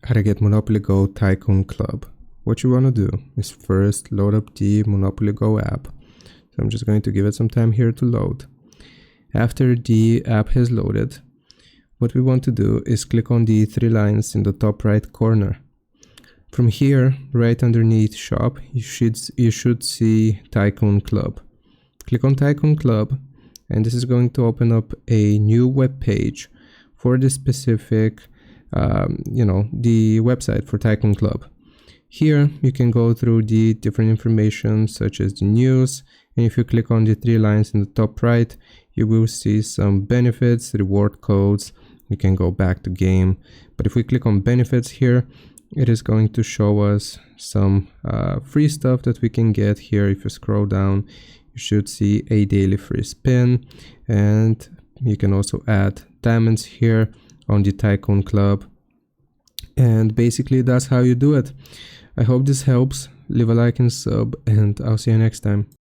How to get Monopoly Go Tycoon Club. What you want to do is first load up the Monopoly Go app. So I'm just going to give it some time here to load. After the app has loaded, what we want to do is click on the three lines in the top right corner. From here, right underneath shop, you should see Tycoon Club. Click on Tycoon Club, and this is going to open up a new web page for the specific the website for Tycoon Club. Here you can go through the different information such as the news, and if you click on the three lines in the top right, you will see some benefits, reward codes. You can go back to game, but if we click on benefits here, it is going to show us some free stuff that we can get here. If you scroll down, you should see a daily free spin, and you can also add diamonds here on the Tycoon Club. And basically that's how you do it. I hope this helps. Leave a like and sub, and I'll see you next time.